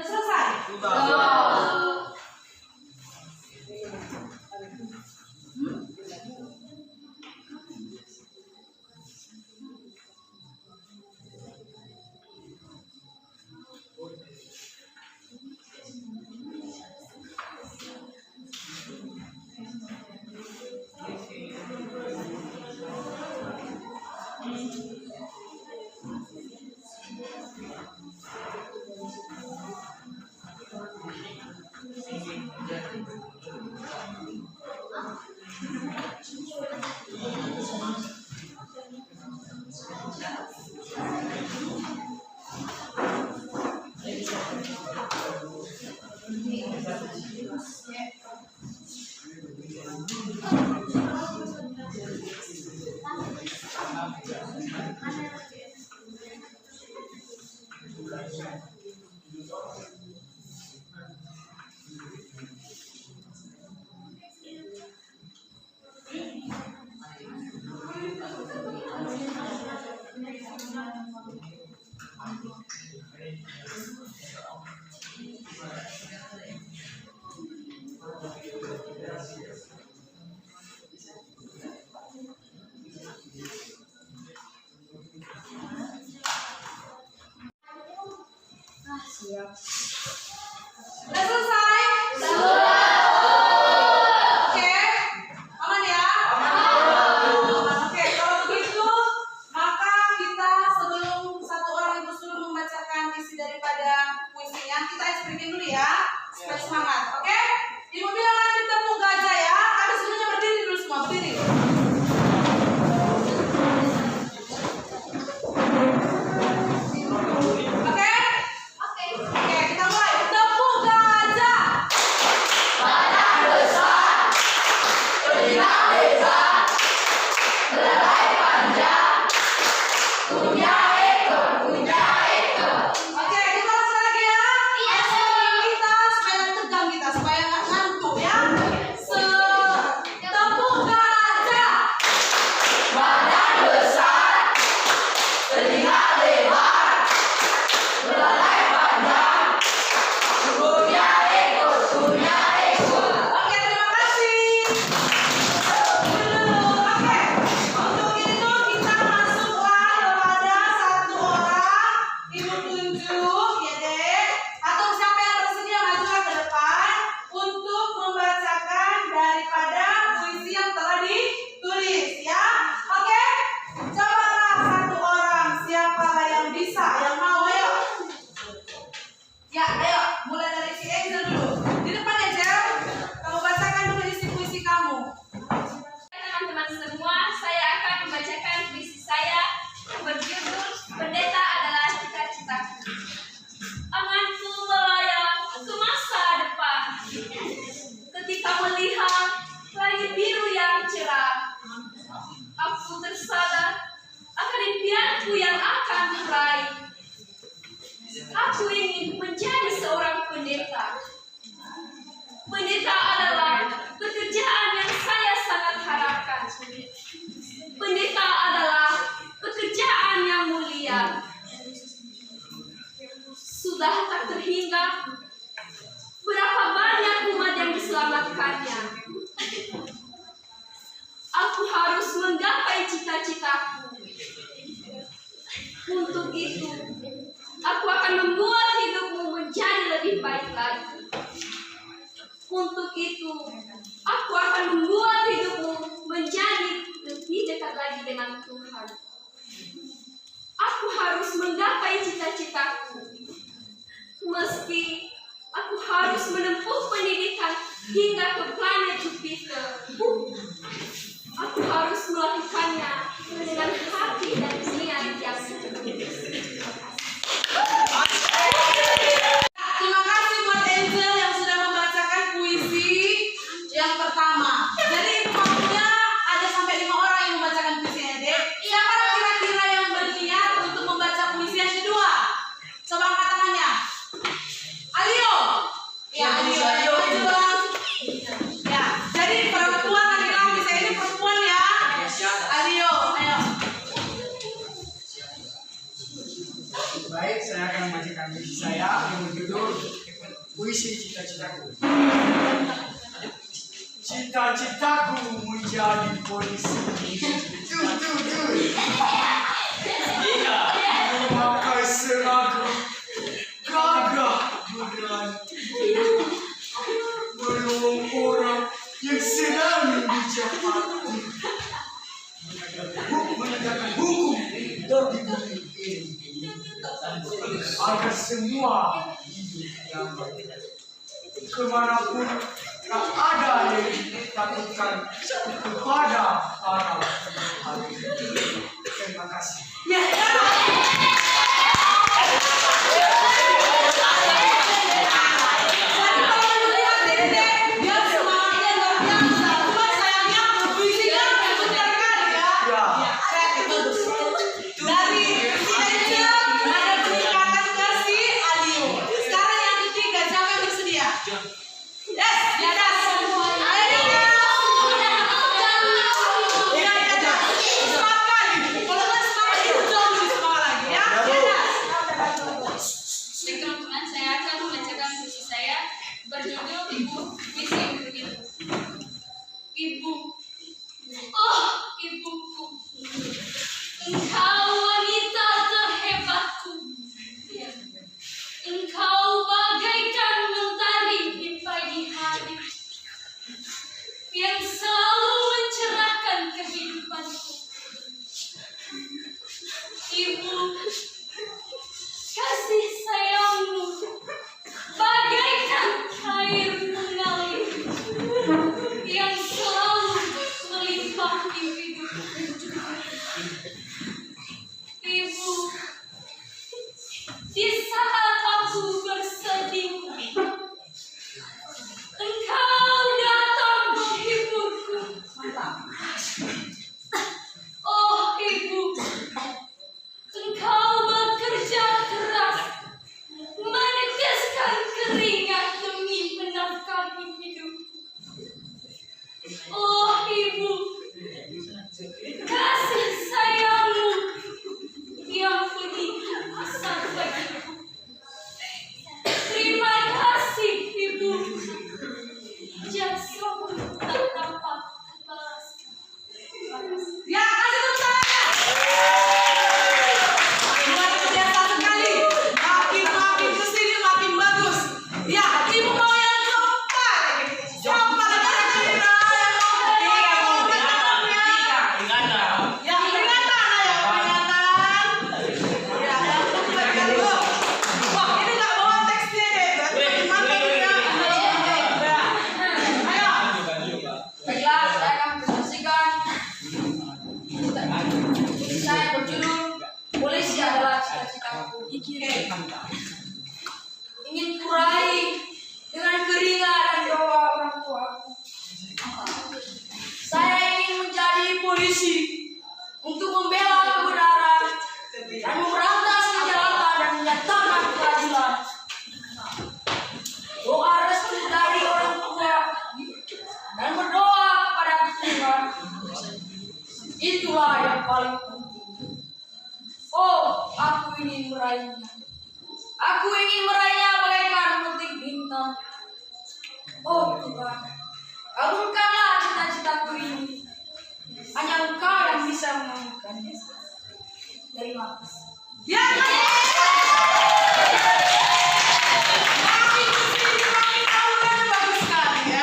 selesai? Udah selesai? Oke, aman ya? Oke, kalau begitu maka kita sebelum satu orang itu suruh membacakan isi daripada puisinya, kita eksplikin dulu ya, supaya semangat. Oke? Ibu bilang nanti tepuk gajah ya. Kami semuanya berdiri dulu semua, berdiri. Oke? Oke, kita mulai. Tepuk gajah. Badan besar, telinga lebar, belalai panjang, punya ekor, punya ekor. Oke, kita langsung lagi ya. Kita supaya tegang kita, supaya nggak ngantuk ya. Tepuk gajah. Badan besar, telinga lebar, belalai panjang, punya ekor, punya ekor. Oke, terima kasih. Oke, untuk itu kita masuklah kepada satu orang. Ibu tunjuk ya dek. Atau siapa yang bersedia majulah ke depan untuk membacakan daripada puisi yang telah ditulis ya. Oke, cobalah satu orang. Siapa yang bisa, yang mau, ayo. Ya, ayo, mulai dari si Angel dulu. Di depan Angel, kamu bacakan dulu isi puisi kamu. Teman-teman semua, saya akan membacakan puisi saya berjudul Pendeta Adalah Cita-Citaku. Anganku melayang ke masa depan, ketika melihat langit biru yang cerah. Aku tersadar akan impianku yang akan meraih. Aku ingin menjadi seorang pendeta. Pendeta adalah pekerjaan yang saya sangat harapkan. Pendeta adalah pekerjaan yang mulia. Sudah tak terhingga berapa banyak umat yang diselamatkannya. Aku harus menggapai cita-citaku. Untuk itu, aku akan membuat hidupmu menjadi lebih baik lagi. Untuk itu, aku akan membuat hidupmu menjadi lebih dekat lagi dengan Tuhan. Aku harus menggapai cita-citaku. Meski aku harus menempuh pendidikan hingga ke planet Jupiter, aku harus melakukannya dengan hati dan niat yang sepenuhnya. Terima kasih buat Angel yang sudah membacakan puisi yang pertama. Jadi waktunya ada sampai 5 orang yang membacakan puisinya, Dek. Siapa kira-kira yang berniat untuk membaca puisi yang kedua? Coba angkat tangannya. Alio. Ya, Alio. Maju, Bang. Ya, jadi perempuan laki-laki, saya ini perempuan ya. Alio, ayo. Baik, saya akan membacakan puisi saya yang berjudul Puisi Cita-Citaku. Cita-citaku menjadi polisi. Memakai seragam gagah berani, menolong orang yang sedang dijahati, menegakkan hukum di bumi ini, agar semua hidup damai. Kemanapun tak ada yang ditakutkan kepada para hati. Terima kasih. Teman-teman, saya akan membacakan puisi saya berjudul Ibu. Puisi yang begitu. Ibu, oh ibuku, engkau wanita terhebatku. Engkau bagaikan mentari di pagi hari yang selalu mencerahkan kehidupanku. Ibu, kasih sayangmu bagaikan air mengalir yang selalu melimpah di hidupku. Ibu, di saat aku bersedih, engkau datang menghiburku. Oh ibu, engkau bekerja keras, meneteskan keringat demi menafkahi hidup. Oh ibu, kasih sayangmu yang begitu besar bagiku. Terima kasih ibu, jasamu tak dapat terbalaskan. Ya, kasih tepuk tangan. Luar biasa sekali. Makin kesini makin bagus. Ya, ibu mau yang keempat. Siapa lagi yang mau? Yang peringatan, ayo peringatan. Ya, yang keempat dulu. Wah, ini nggak bawa teksnya deh. Berarti mantap ya. Ayo. Baiklah, saya akan presentasikan puisi saya berjudul Polisi Adalah Cita-Citaku. Ingin kuraih dengan keringat dan doa orang tuaku. Saya ingin menjadi polisi untuk membela kebenaran dan memberantas kejahatan dan menyatakan keadilan. Doa restu dari orang tua dan berdoa kepada Tuhan, itulah yang paling penting. Oh, aku ingin meraihnya. Aku ingin meraihnya bagaikan memetik bintang. Oh Tuhan, kabulkanlah cita-citaku ini. Hanya Engkau yang bisa mengabulkannya. Terima kasih. Ya, makin kesini makin tahu kan bagus sekali ya.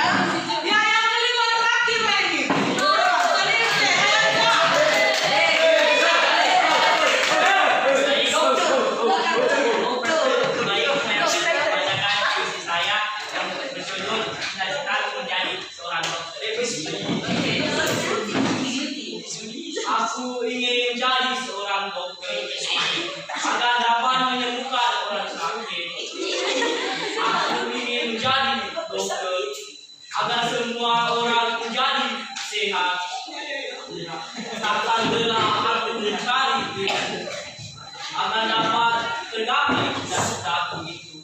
Aku ingin menjadi seorang dokter agar dapat menyembuhkan orang sakit. Aku ingin menjadi dokter agar semua orang menjadi sehat. Takkan lelah aku mencari ilmu agar dapat tergapai cita-citaku itu.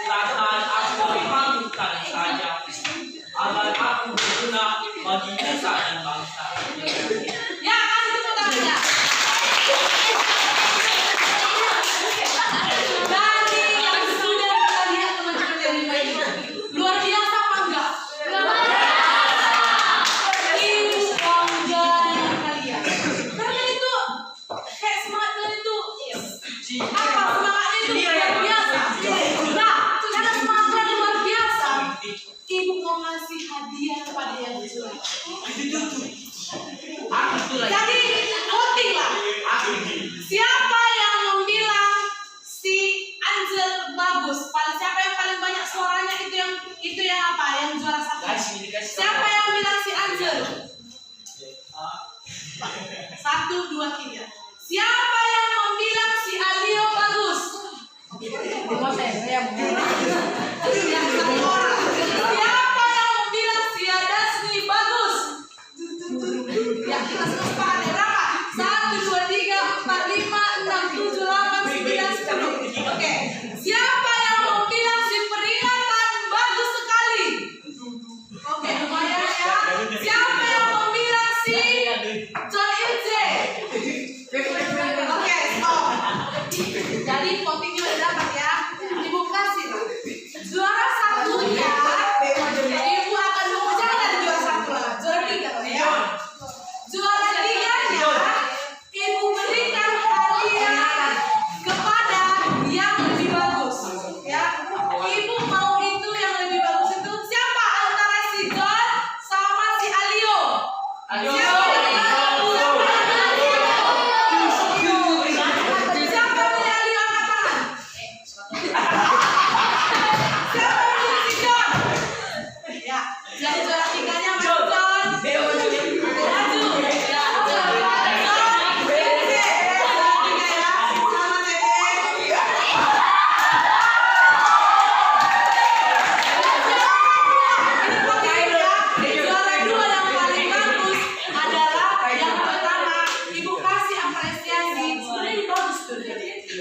Takkan aku dipanggungkan saja agar aku berguna bagi nusa dan bangsa. Ya, kasih tepuk tangannya. Dari yang sudah kita lihat teman-teman dari ini, luar biasa apa enggak? Ini bangga dengan kalian. Karena itu kayak semangat kalian itu apa semangatnya itu luar biasa. Nah, karena semangat kalian luar biasa, ibu mau ngasih hadiah kepada yang juara. Jadi voting lah. Siapa yang membilang si Angel bagus? Siapa yang paling banyak suaranya itu yang apa? Yang juara satu. Siapa yang bilang si Angel? 1, 2, 3. Siapa yang membilang si Alio bagus? Yang satu orang. Siapa yang membilang si Adasni bagus? Ya, kita semua sepakat ya, berapa? 1, 2, 3, 4, 5, 6, 7, 8, 9, 10. Oke. Siapa yang mau bilang si peringatan bagus sekali? Oke, lumayan ya. Siapa yang mau bilang si John Ilje? Oke, stop. Jadi votingnya udah dapat ya. Ibu kasih lah. Juara satunya, ibu akan nunggu, jangan ada juara satu lah. Juara 3 ya. Juara 3-nya, ibu berikan hadiah kepada yang lebih bagus. Ya, ibu mau itu yang lebih bagus itu siapa antara si John sama si Alio? Siapa yang bagus? Siapa pilih Alio angkat tangan? Siapa pilih si John? Ya, jadi juara 3-nya Mas John.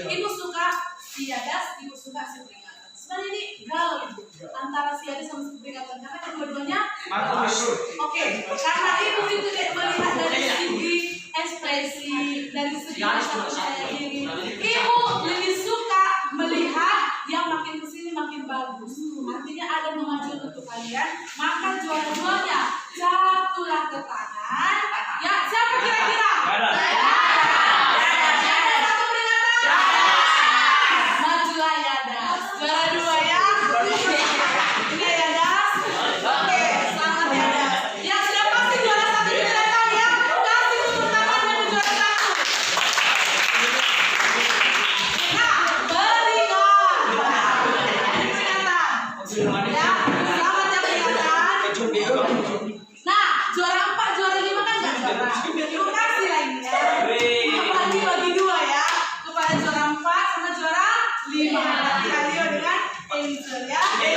Ibu suka siadas, ibu suka si peringatan. Sebenarnya ini galau ibu antara siadas sama si peringatan karena kedua-duanya oke, karena ibu itu melihat dari segi ekspresi, dari segi percaya diri. Ibu lebih suka melihat yang makin kesini makin bagus. Artinya ada memajukan untuk kalian. Maka juara-juaranya jatuhlah ke tangan. Ya, siapa kira-kira? Majulah ya Das. Juara 2 ya. Ini ya Das. Oke, selamat ya Das. Ya sudah pasti juara 1 kita datang ya. Kasih tepuk tangan dari juara 1. Nah, berikan. Peringatan. Ya, selamat ya peringatan. Nah, juara 4, juara 5 kan nggak juara. Ibu kasih lagi ya. Bagi 2 ya. Kepada juara 4 sama juara 5. Nanti Alio dengan Angel ya. Oke.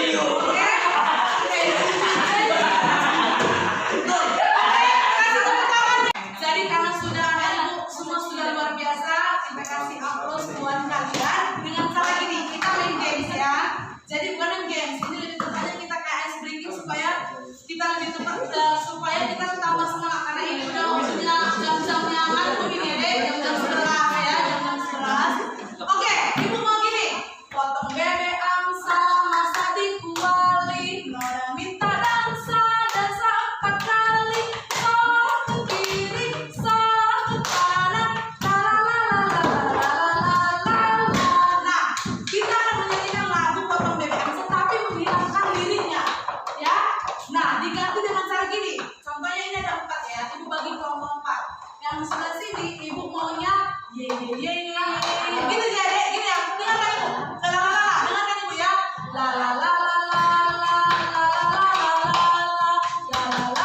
Kasih tepuk tangan. Jadi karena sudah ibu semua sudah luar biasa, kita kasih aplaus buat kalian dengan cara gini. Kita main games ya. Jadi bukan main games, ini lebih tepatnya kita kayak ice breaking supaya kita lebih tepat supaya kita tambah semangat karena ini udah waktunya jam-jamnya ngantuk ini deh, jam-jam 11 ya, jam-jam 11. Oke, ibu mau gini. Potong bebek angsa, masak di kuali, Nora minta dansa 4 kali. Salah ke kiri, salah ke kanan, Nah, kita akan menyanyikan lagu potong bebek angsa tapi menghilangkan liriknya, ya. Nah, diganti dengan cara gini. Contohnya ini ada 4 ya. Ibu bagi kelompok 4. Yang sebelah sini ibu maunya ye. Gini ya, Dek. Gini ya. Dengarkan ibu. Dengarkan ibu ya. La la la la la la la la la la la la la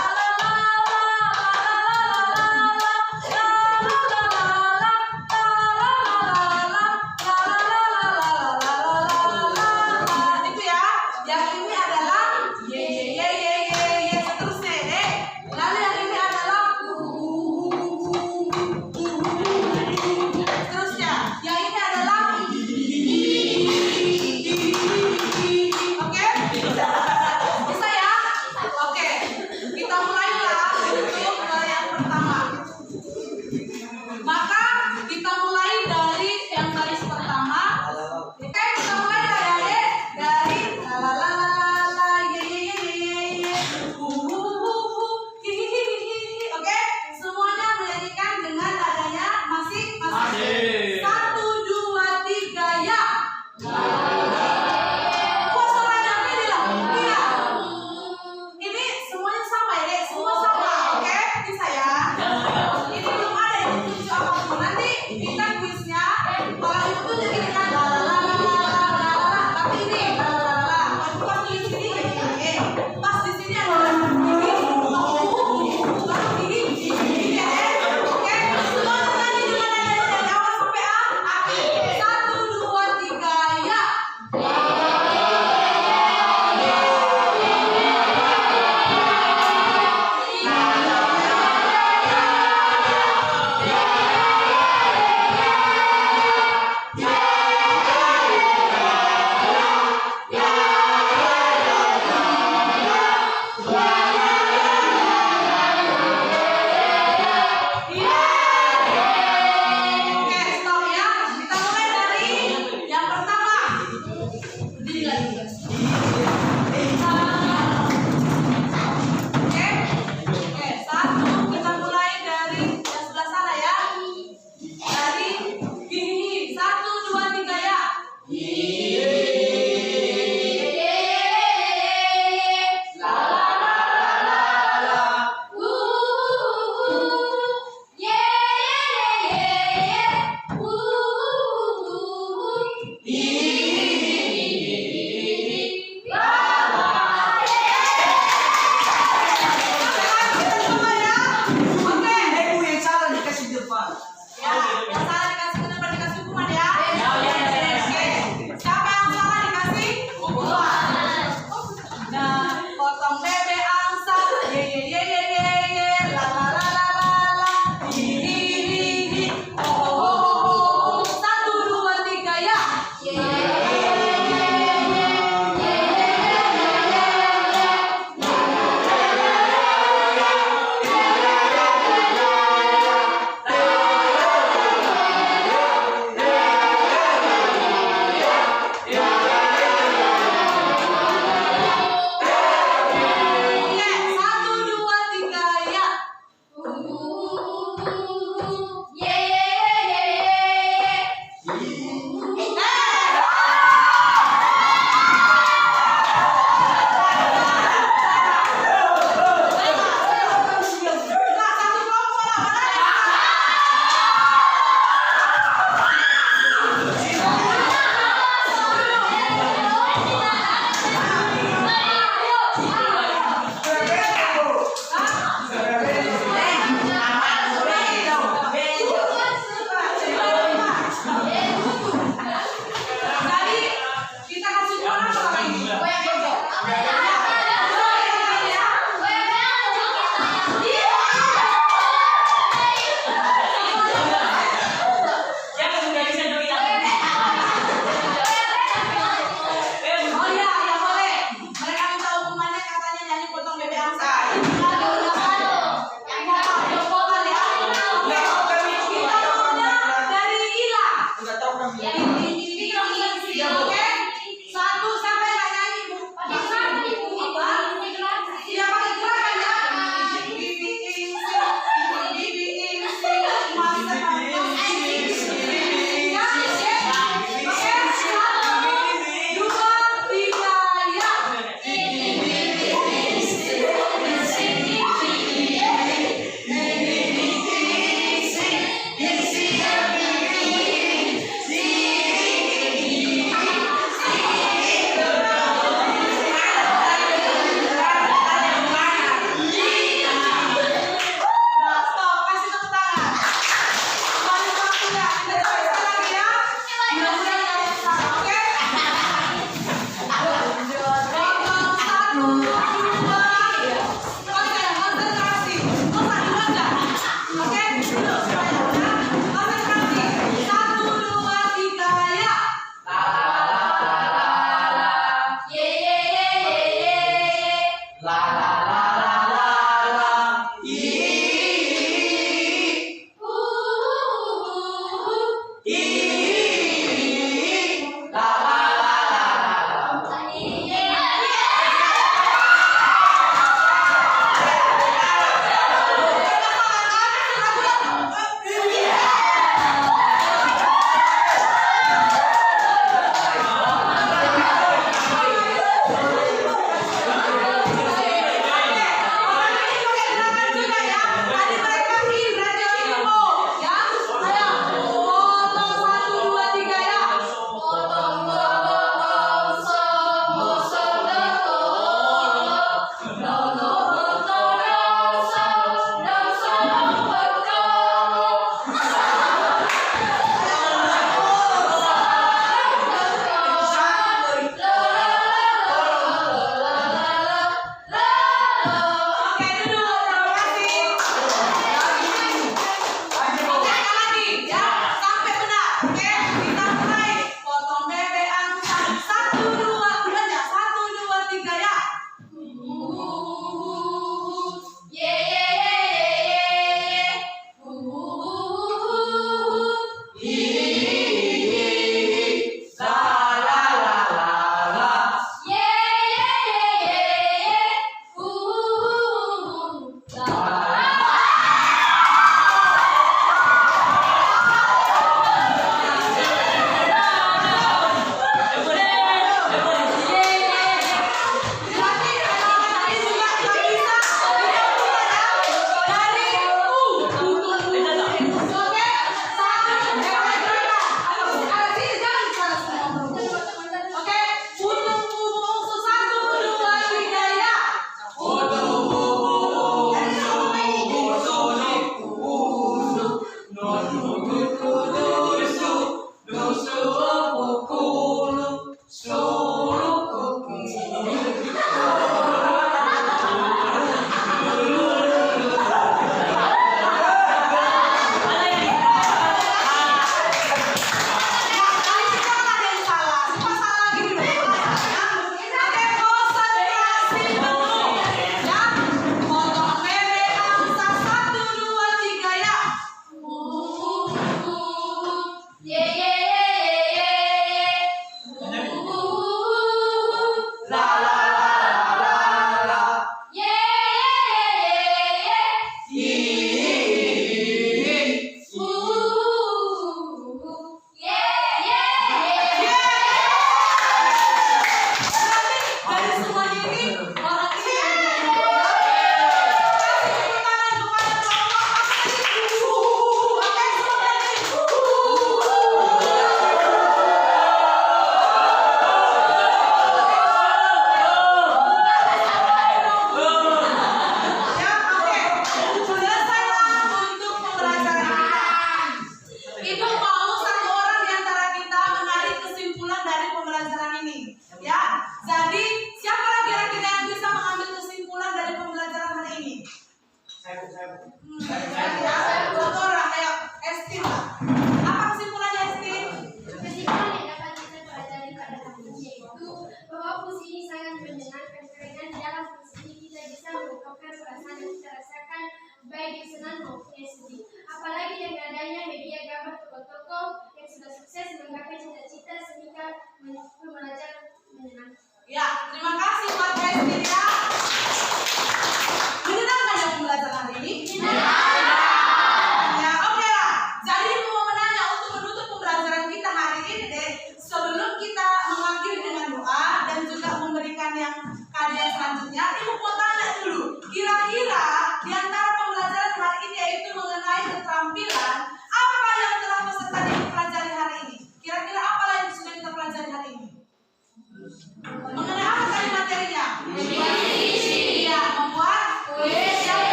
Mengenai apa tadi materinya?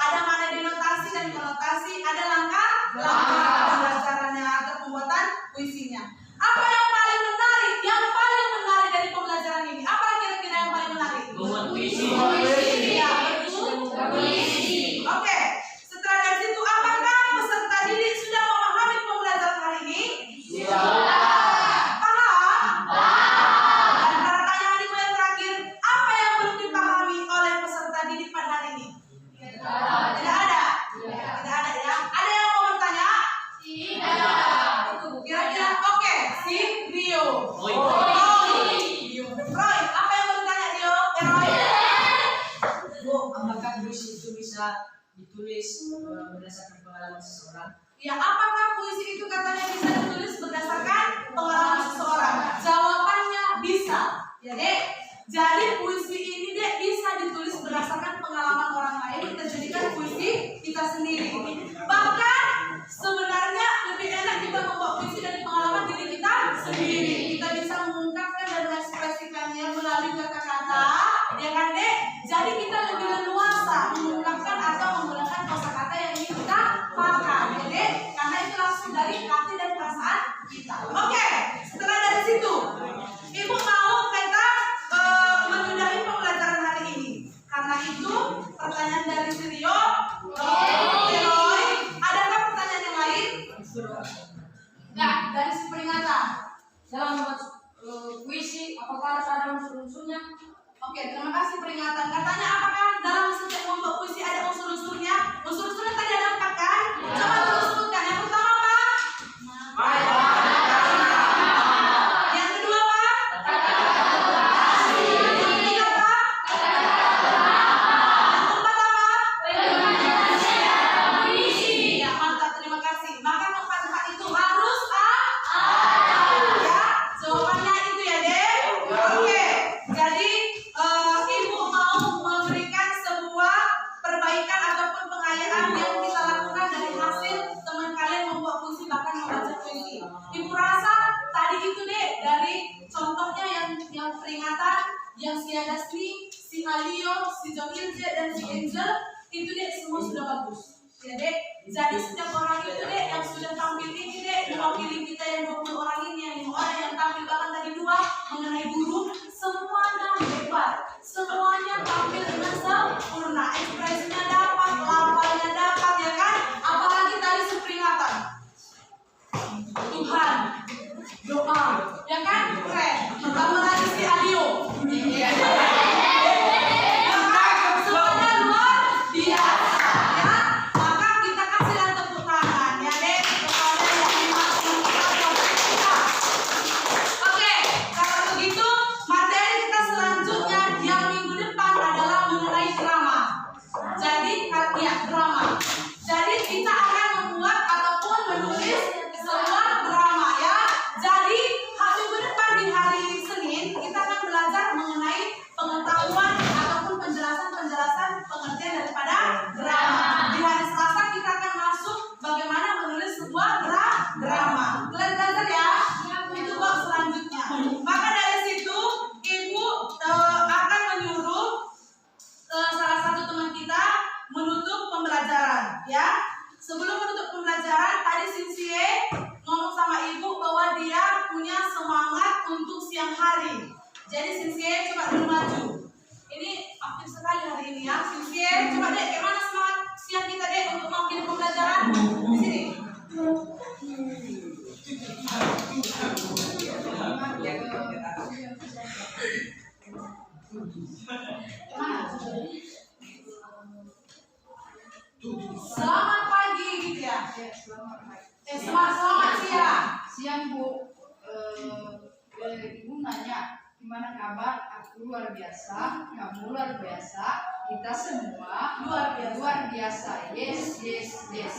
ada mana denotasi dan konotasi, ada langkah pembelajarannya atau pembuatan puisinya. Apa yang paling menarik? Yang paling menarik dari pembelajaran ini, apa kira-kira yang paling menarik? Membuat puisi. Ya, betul. Oke, setelah dari situ apakah peserta didik sudah memahami pembelajaran hari ini? Paham? Dan pertanyaan yang terakhir, apa yang belum dipahami oleh peserta didik pada hari ini? Tidak ada. Tidak ada ya. Ada yang mau bertanya? Kira-kira oke, si Rio. Roy, apa yang mau ditanya Rio? Roy? Bu, apakah puisi itu bisa ditulis berdasarkan pengalaman seseorang? Ya, apakah puisi itu katanya bisa ditulis berdasarkan pengalaman seseorang? Jawabannya bisa. Ya, Dek. Jadi puisi ini Dek bisa ditulis berdasarkan pengalaman orang lain, kita jadikan puisi kita sendiri. Bahkan sebenarnya lebih enak kita membuat puisi dari pengalaman diri kita sendiri. Kita bisa mengungkapkan dan mengekspresikannya melalui kata-kata, ya kan Dek? Jadi kita lebih leluasa mengungkapkan atau menggunakan kosakata yang ingin kita pakai, ya Dek? Karena itu langsung dari hati dan perasaan kita. Oke, setelah dari situ, Ibu mau kita menyudahi pembelajaran hari ini. Karena itu pertanyaan dari Rio, Roy, adakah pertanyaan yang lain? Nah, dari si peringatan. Dalam membuat puisi, apakah harus ada unsur-unsurnya? Oke, terima kasih peringatan. Katanya apakah dalam setiap membuat puisi ada unsur-unsurnya? Unsur-unsurnya tadi ada 4 kan? Coba terus sebutkan. Yang pertama apa? Yang kedua apa? Yang ketiga apa? Yang keempat apa? Ya, mantap, terima kasih. Maka keempat itu harus ya, jawabannya itu ya, Dek. Oke, jadi Ibu mau memberikan sebuah perbaikan ataupun pengayaan yang kita lakukan dari hasil teman kalian membuat puisi bahkan membaca puisi. Ibu rasa tadi itu Dek, dari contohnya yang peringatan, yang si Adasni, si Alio, si John Ilje dan si Angel itu Dek semua sudah bagus. Ya Dek, jadi setiap orang itu Dek yang sudah tampil ini Dek mewakili kita yang 20 orang ini, yang 5 orang yang tampil bahkan tadi 2 mengenai guru, semuanya hebat, semuanya tampil dengan sempurna, ekspresinya dapat, lafalnya dapat, ya kan? Apalagi tadi seperingatan Tuhan, doa, ya kan? Keren. Tambah lagi si Alio. Semuanya luar biasa, ya. Maka kita kasihlah tepuk tangan, ya Dek, kepada yang dimaksud kita. Oke, kalau begitu materi kita selanjutnya yang minggu depan adalah mengenai drama. Jadi, ya drama. Jadi kita akan membuat ataupun menulis sebuah drama ya. Jadi minggu depan di hari Senin kita akan belajar mengenai pengetahuan ataupun penjelasan pengertian daripada drama. Di hari Selasa kita akan masuk bagaimana menulis sebuah drama. Kalian belajar ya. Itu bab selanjutnya. Maka dari situ Ibu akan menyuruh salah satu teman kita menutup pembelajaran ya. Sebelum menutup pembelajaran tadi Sinsie ngomong sama Ibu bahwa dia punya semangat untuk siang hari. Jadi Sinsie coba dulu maju. Ini aktif sekali hari ini ya. Sinsie coba Dek, gimana semangat siang kita Dek untuk mengakhiri pembelajaran? Di sini. Selamat pagi gitu ya. Selamat siang. Siang Bu, Ibu nanya gimana kabar? Aku luar biasa, kamu luar biasa, kita semua luar biasa. Yes.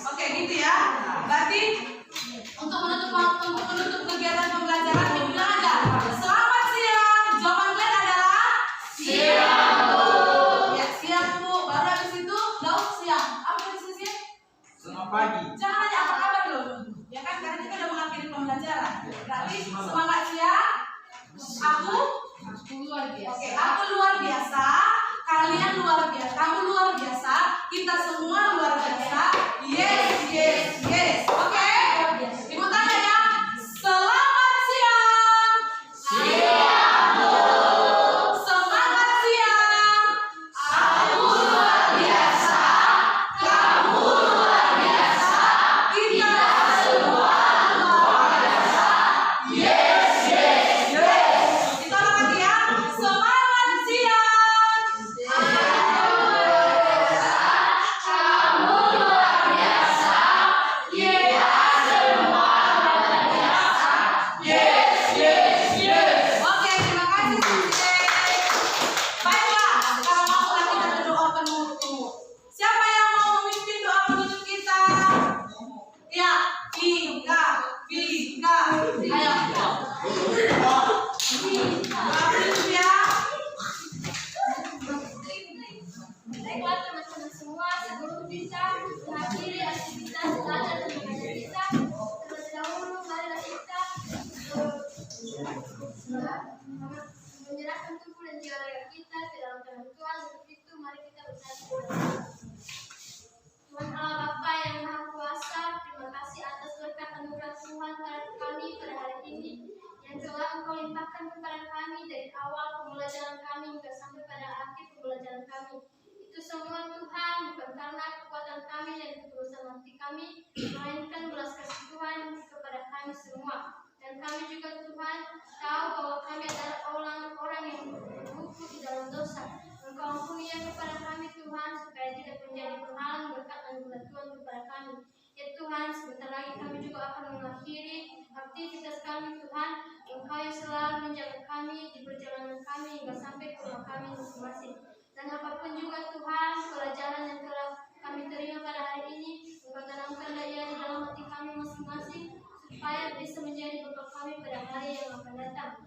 Oke gitu ya. Berarti untuk menutup kegiatan pembelajaran Ibu bilang aja selamat siang. Jawaban kalian adalah siang Bu. Ya siang Bu. Baru habis itu lauk siang. Apa tadi siang? Selamat pagi. Jangan nanya apa kabar dulu. Ya kan karena kita udah mengakhiri pembelajaran. Berarti semangat siang. Aku luar biasa. Oke, aku luar biasa. Kalian luar biasa. Kamu luar biasa. Kita semua kita mengakhiri aktivitas belajar dan mengajar kita. Terlebih dahulu marilah kita menyerahkan tubuh dan jiwa raga kita ke dalam tangan Tuhan. Untuk itu mari kita bersatu. Tuhan Allah Bapa yang Maha Kuasa, terima kasih atas berkat anugerah Tuhan pada kami pada hari ini yang telah Engkau limpahkan kepada kami dari awal pembelajaran kami hingga sampai pada akhir pembelajaran kami. Itu semua Tuhan bukan karena kekuatan kami dan ketulusan hati kami, melainkan belas kasih Tuhan kepada kami semua. Dan kami juga Tuhan tahu bahwa kami adalah orang-orang yang berkuku di dalam dosa. Engkau ampuni kepada kami Tuhan supaya tidak menjadi penghalang berkat anugerah Tuhan kepada kami. Ya Tuhan, sebentar lagi kami juga akan mengakhiri aktivitas kami Tuhan. Engkau yang selalu menjaga kami di perjalanan kami hingga sampai ke rumah kami masing-masing. Dan apapun juga Tuhan, pelajaran yang telah kami terima pada hari ini, Engkau tanamkanlah ia di dalam hati kami masing-masing, supaya bisa menjadi bekal kami pada hari yang akan datang.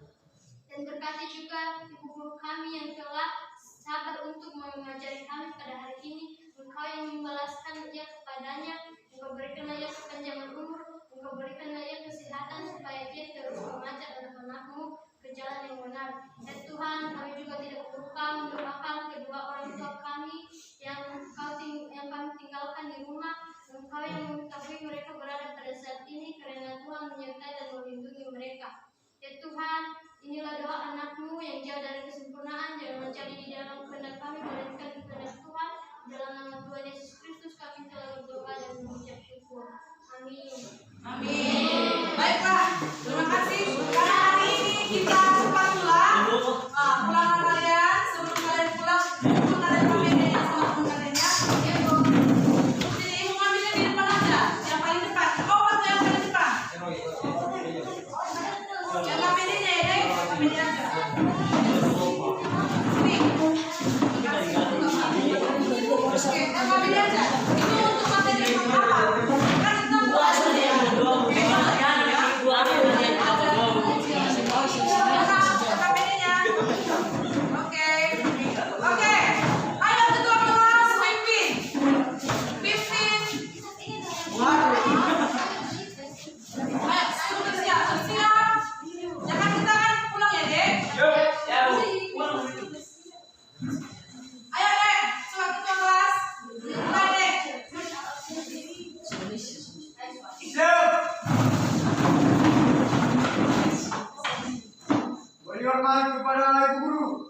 Dan berkati juga ibu guru kami yang telah sabar untuk mengajari kami pada hari ini. Engkau yang membalaskan ia kepadanya, Engkau berikanlah ia kepanjangan umur, Engkau berikanlah ia kesehatan supaya dia terus mengajak anak-anak-Mu ke jalan yang benar. Ya Tuhan, kami juga tidak lupa mendoakan kedua orang tua kami yang kami tinggalkan di rumah. Engkau yang mengetahui mereka berada pada saat ini, karena Tuhan menyertai dan melindungi mereka. Ya Tuhan, inilah doa anak-Mu yang jauh dari kesempurnaan, jangan menjadi di dalam kehendak kami, melainkan di kehendak Tuhan. Dalam nama Tuhan Yesus Kristus kami telah berdoa dan mengucap syukur. Amin. Amin. Baiklah, terima kasih. Karena hari ini kita cepat pulang. Pulang kalian sebelum kalian pulang, kalian pamit sama teman-temannya. Jadi ibu ngambilnya di depan aja, yang paling depan. Oh, waktu yang paling depan. Yang pamitnya ya, deh, pamitnya aja. Oke, yang pamitnya aja. Itu untuk materi apa? Kan kita buat Beri hormat kepada Ibu Guru.